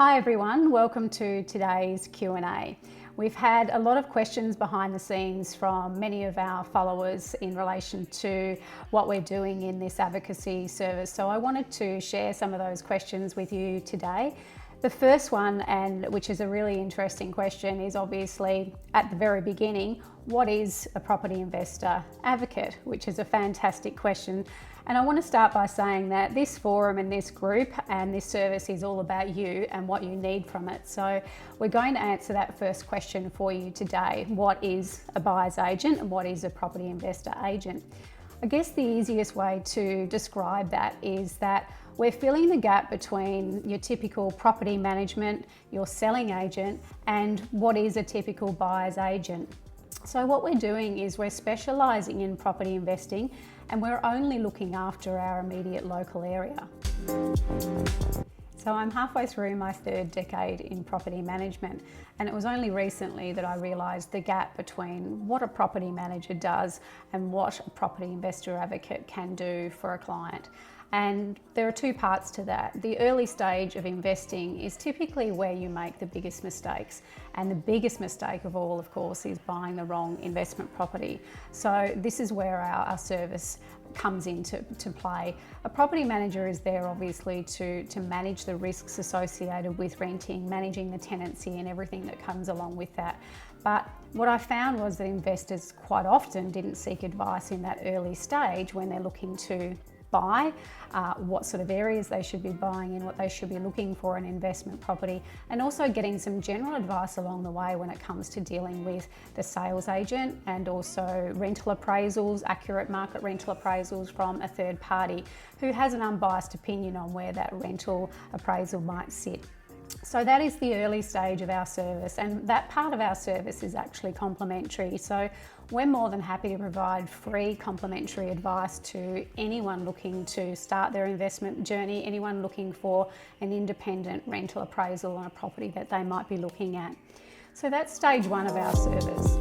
Hi everyone, welcome to today's Q&A. We've had a lot of questions behind the scenes from many of our followers in relation to what we're doing in this advocacy service. So I wanted to share some of those questions with you today. The first one, and which is a really interesting question, is obviously at the very beginning, what is a property investor advocate? Which is a fantastic question. And I want to start by saying that this forum and this group and this service is all about you and what you need from it. So we're going to answer that first question for you today. What is a buyer's agent and what is a property investor agent? I guess the easiest way to describe that is that we're filling the gap between your typical property management, your selling agent, and what is a typical buyer's agent. So what we're doing is we're specialising in property investing and we're only looking after our immediate local area. So I'm halfway through my third decade in property management, and it was only recently that I realised the gap between what a property manager does and what a property investor advocate can do for a client. And there are two parts to that. The early stage of investing is typically where you make the biggest mistakes. And the biggest mistake of all, of course, is buying the wrong investment property. So this is where our service comes into play. A property manager is there obviously to manage the risks associated with renting, managing the tenancy and everything that comes along with that. But what I found was that investors quite often didn't seek advice in that early stage when they're looking to buy, what sort of areas they should be buying in, what they should be looking for in investment property, and also getting some general advice along the way when it comes to dealing with the sales agent and also rental appraisals, accurate market rental appraisals from a third party who has an unbiased opinion on where that rental appraisal might sit. So that is the early stage of our service, and that part of our service is actually complimentary. So we're more than happy to provide free complimentary advice to anyone looking to start their investment journey, anyone looking for an independent rental appraisal on a property that they might be looking at. So that's stage one of our service.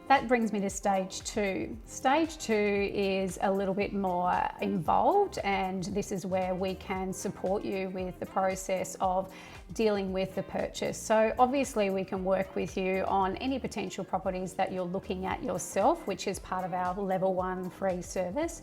That brings me to stage two. Stage two is a little bit more involved, and this is where we can support you with the process of dealing with the purchase. So obviously we can work with you on any potential properties that you're looking at yourself, which is part of our level 1 free service.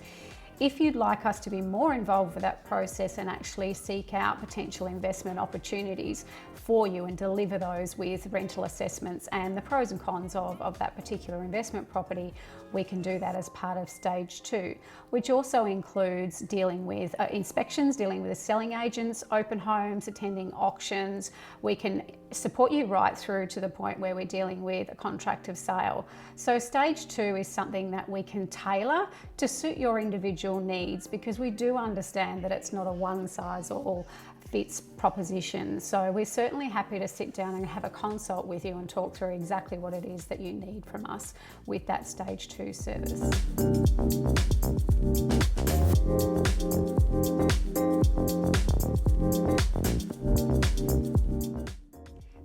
If you'd like us to be more involved with that process and actually seek out potential investment opportunities for you and deliver those with rental assessments and the pros and cons of that particular investment property, we can do that as part of stage 2, which also includes dealing with inspections, dealing with the selling agents, open homes, attending auctions. We can support you right through to the point where we're dealing with a contract of sale. So stage 2 is something that we can tailor to suit your individual needs, because we do understand that it's not a one-size-all-fits proposition. So we're certainly happy to sit down and have a consult with you and talk through exactly what it is that you need from us with that stage 2 service.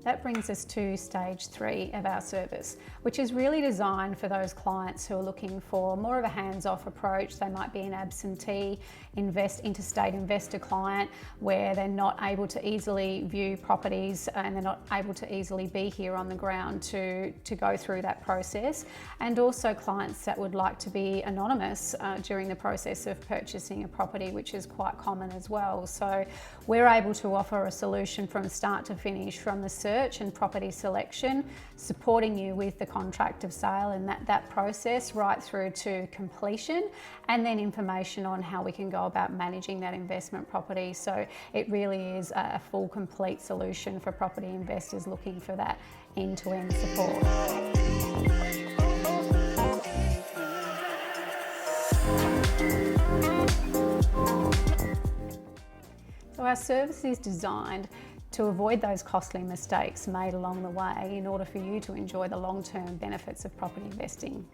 That brings us to stage 3 of our service, which is really designed for those clients who are looking for more of a hands-off approach. They might be an absentee interstate investor client where they're not able to easily view properties and they're not able to easily be here on the ground to go through that process. And also clients that would like to be anonymous during the process of purchasing a property, which is quite common as well. So we're able to offer a solution from start to finish, from the search and property selection, supporting you with the contract of sale and that process right through to completion, and then information on how we can go about managing that investment property. So it really is a full, complete solution for property investors looking for that end-to-end support. So our service is designed to avoid those costly mistakes made along the way in order for you to enjoy the long-term benefits of property investing.